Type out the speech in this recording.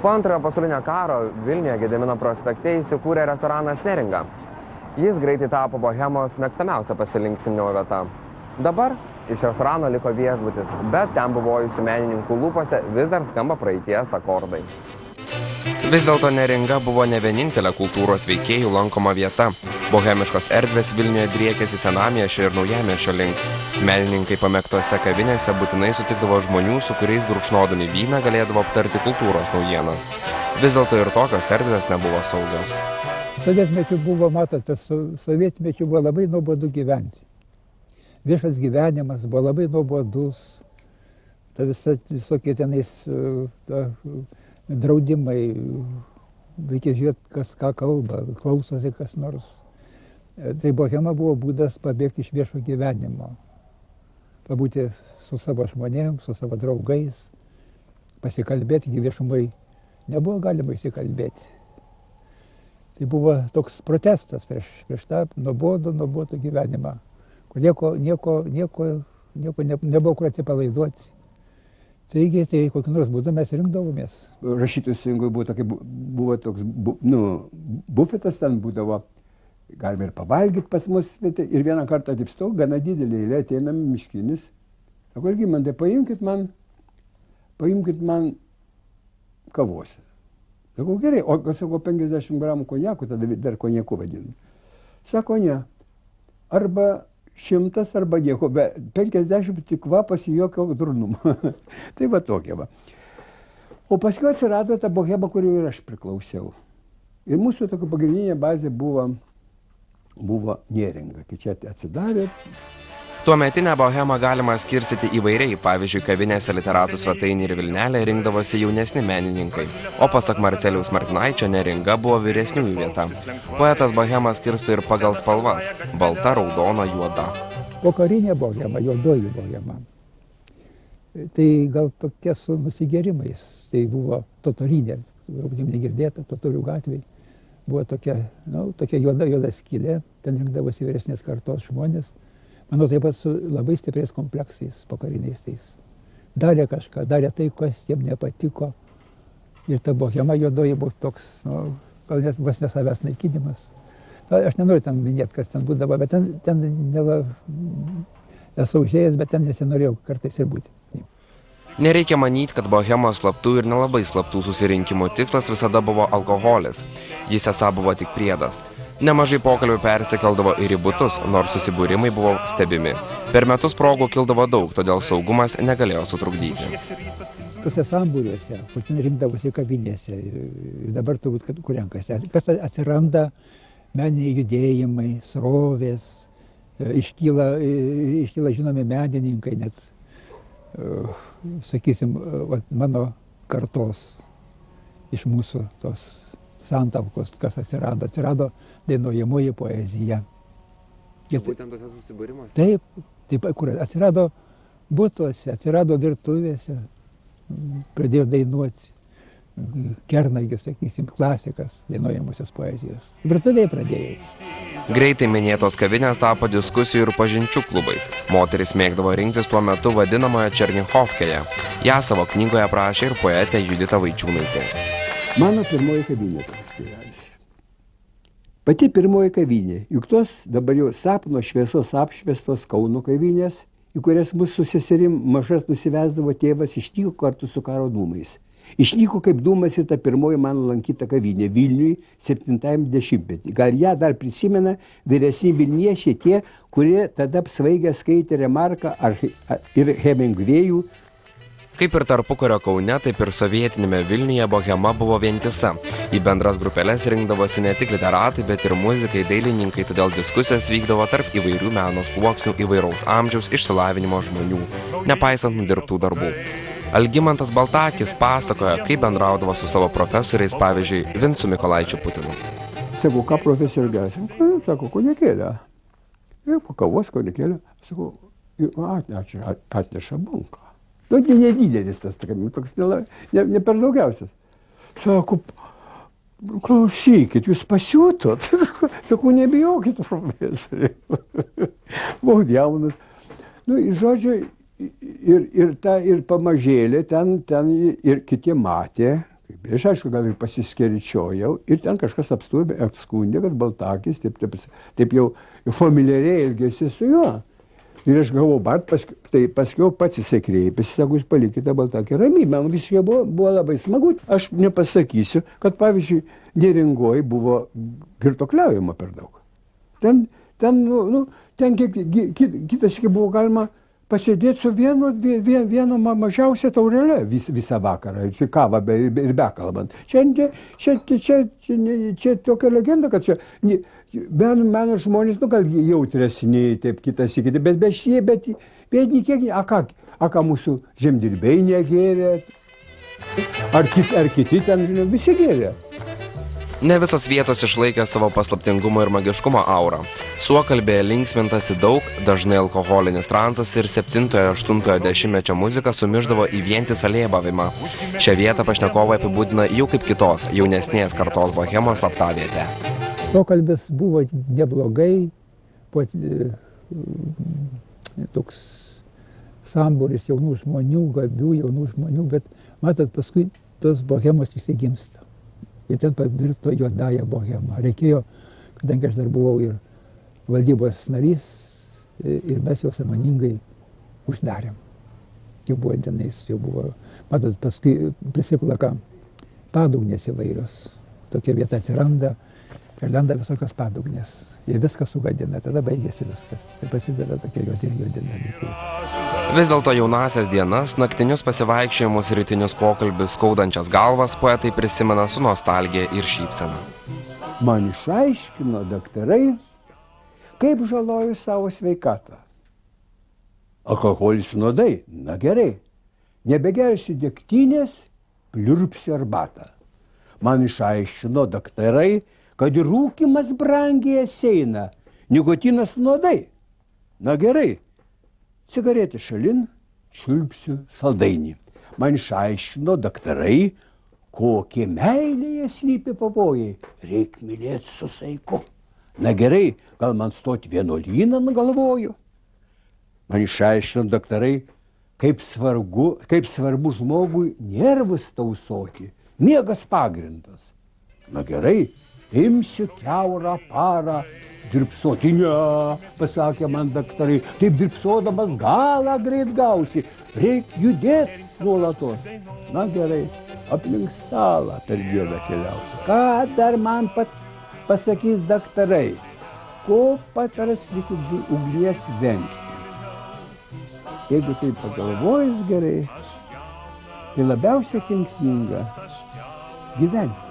Po antrojo pasaulinio karo Vilniuje Gedimino prospekte įsikūrė restoranas Neringa. Jis greitai tapo bohemos mėgstamiausia pasilinksminimo vieta. Dabar iš restorano liko viešbutis, bet ten buvojusių menininkų lūpose vis dar skamba praeities akordai. Vis dėlto Neringa buvo ne vienintelė kultūros veikėjų lankoma vieta. Bohemiškos erdvės Vilniuje driekėsi senamiesčio ir naujamiesčio link. Menininkai pamėgtose kavinėse būtinai sutikdavo žmonių, su kuriais gurkšnodami vyną galėdavo aptarti kultūros naujienas. Vis dėlto ir tokios erdvės nebuvo saugios. Sovietmečiu buvo, matote, sovietmečiu buvo labai nuobodu gyventi. Viešas gyvenimas buvo labai nuobodus. Ta visokie tenais draudimai, reikia žiūrėti, kas ką kalba, klausosi kas nors. Tai bohema buvo būdas pabėgti iš viešo gyvenimo. Pabūti su savo žmonėms, su savo draugais, pasikalbėti, viešumai nebuvo galima įsikalbėti. Tai buvo toks protestas prieš tą nuobodų gyvenimą, kur nieko nebuvo kur atsipalaiduoti. Taigi, tai kokiu nors būdu mes rinkdavomės. Rašytojų sąjungoje buvo toks bufetas, ten būdavo, galima ir pavalgyti pas mus, ir vieną kartą taip stau, gana didelį eilę, ateinam miškinis. Sako, Algimantai, paimkit man kavos. Sako, gerai, o sako, 50 gramų konjakų, tada dar konjaku vadinu. Sako, ne, arba 100 arba nieko, bet 50 tik kvapas jokio durnumo. Tai va tokia va. O paskui atsirado ta bohema, kuriuo ir aš priklausiau. Ir mūsų tokia pagrindinė bazė buvo Neringa, kai čia atsidarė. Tuometinę bohemą galima skirstyti įvairiai, pavyzdžiui, kavinėse Literatų svetainė ir Vilnelė rinkdavosi jaunesni menininkai, o pasak Marcelijaus Martinaičio Neringa buvo vyresniųjų vieta. Poetas bohemą skirsto ir pagal spalvas – balta, raudona, juoda. Pokarinė bohema, juodoji bohema. Tai gal tokia su nusigerimais. Tai buvo Totorinė, negirdėta, Totorių gatvėje. Buvo tokia juoda skylė, ten rinkdavosi vyresnės kartos žmonės. Manau, taip pat su labai stipriais kompleksais pokariniais tais. Darė kažką, darė tai, kas jiem nepatiko. Ir ta bohema juodoji buvo toks, gal net vos ne savęs naikinimas. Aš nenoriu ten minėti, kas ten būdavo, bet ten esu užėjęs, bet ten nesinorėjau kartais ir būti. Nereikia manyti, kad bohemos slaptų ir nelabai slaptų susirinkimų tikslas visada buvo alkoholis. Jis esą buvo tik priedas. Nemažai pokalbių persikeldavo ir į butus, nors susibūrimai buvo stebimi. Per metus progų kildavo daug, todėl saugumas negalėjo sutrukdyti. Tuose sambūriuose, kur ten rinkdavosi kavinėse, ir dabar turbūt kur renkasi, kas atsiranda meniniai judėjimai, srovės, iškyla žinomi menininkai, net, sakysim, mano kartos iš mūsų tos santalkos, kas atsirado dainuojamoji poezija. Būtent tuose susibūrimuose? Taip, kur atsirado butuose, atsirado virtuvėse, pradėjo dainuoti Kernagis, sakysim, klasikas dainuojamosios poezijos. Virtuvėje pradėjo. Greitai minėtos kavinės tapo diskusijų ir pažinčių klubais. Moteris mėgdavo rinktis tuo metu vadinamoje Černiachovkėje. Ją savo knygoje aprašė ir poetė Judita Vaičiūnaitė. Mano pirmoji kavinė toks tėvelis. Pati pirmoji kavinė, juk tos dabar jau sapno šviesos apšviestos Kauno kavinės, į kurias mus su seserim mažas nusivesdavo tėvas, išnyko kartu su karo dūmais. Išnyko kaip dūmas ir ta pirmoji mano lankyta kavinė Vilniui 70-metį. Gal ją dar prisimena vyresni vilniečiai tie, kurie tada apsvaigę skaitė Remarką ir Hemingvėjų. Kaip ir tarpukario Kaune, taip ir sovietinėme Vilniuje bohema buvo vientisa. Į bendras grupeles rinkdavosi ne tik literatai, bet ir muzikai, dailininkai, todėl diskusijos vykdavo tarp įvairių meno sluoksnių, įvairaus amžiaus, išsilavinimo žmonių, nepaisant nudirbtų darbų. Algimantas Baltakis pasakoja, kaip bendraudavo su savo profesoriais, pavyzdžiui, Vincu Mykolaičiu Putinu. Sakau, ką profesorių gėsim? Sako, konjakėlę. Ir po kavos konjakėlę. Sakau, atneša bunką. Nu, nedidelis tas, toks ne per daugiausias. Sako, klausykit, jūs pasiūtot? Sakau, nebijokit, profesoriai. Buvau jaunas. Nu, žodžiu, ir pamažėlė ten ir kiti matė, kaip Aš aišku, gal ir pasiskerčiojau ir ten kažkas apskundė, kad Baltakis taip jau familiariai elgėsi su juo. Ir aš galvoju, paskiau pats jisai kreipėsi, sako, jūs palikite Baltakį ramybę. Man visiškai buvo labai smagu. Aš nepasakysiu, kad pavyzdžiui, Neringoj buvo girtokliaujama per daug. Ten kitas buvo galima pasėdėti su vienu mažiausia taurelė visą vakarą, ir kavą ir bekalbant. Čia tokia legenda, kad čia meno žmonės, gal jautresni, taip kitas į kitą, bet niekiek, ką mūsų žemdirbiai negėrė, ar kiti ten, visi gėrė. Ne visos vietos išlaikė savo paslaptingumo ir magiškumo aurą. Suokalbėje linksmintasi daug, dažnai alkoholinis transas ir 7-8 dešimtmečio muzika sumišdavo į vientisą lėbavimą. Šią vietą pašnekovai apibūdina jau kaip kitos, jaunesnės kartos bohemos slaptavietę. Suokalbis buvo neblogai, toks sambūris jaunų žmonių, gabių jaunų žmonių, bet matot, paskui tos bohemos įsigimsta. Ir ten pavirto juodąją bohemą. Reikėjo, kadangi aš dar buvau ir valdybos narys, ir mes jau sąmoningai uždarėm. Jau buvo tenais, matot, paskui prisiplaka padugnės įvairios. Tokia vieta atsiranda, lenda visokios padugnės. Ir viską sugadina, tada baigėsi viskas. Ir pasideda tokie juodi dalykai. Vis dėlto jaunasias dienas, naktinius pasivaikščiojimus, rytinius pokalbius, skaudančias galvas poetai prisimena su nostalgija ir šypsena. Man išaiškino daktarai, kaip žaloju savo sveikatą. Alkoholis nuodai, na gerai. Nebegersiu degtinės, pliurpsiu arbatą. Man išaiškino daktarai, kad ir rūkymas brangiai atsieina, nikotinas nuodai. Na gerai. Cigaretė šalin, čiulpsiu saldainį. Man išaiškino daktarai, kokie meilėje slypi pavojai. Reik mylėti su saiku. Na gerai, gal man stoti vienuolyną galvoju. Man išaiškino daktarai, kaip svarbu žmogui nervus tausoti. Miegas pagrindas. Na gerai, imsiu kiaurą parą dirbsoti. Ne, pasakė man daktarai, taip dirbsodamas galą greit gausi. Reik judėti nuolatos. Na gerai, aplink stalą per dieną keliausi. Ką dar man pasakys daktarai? Ko patars lyg uglies vengti? Jeigu tai pagalvojus gerai, tai labiausiai kenksminga gyventi.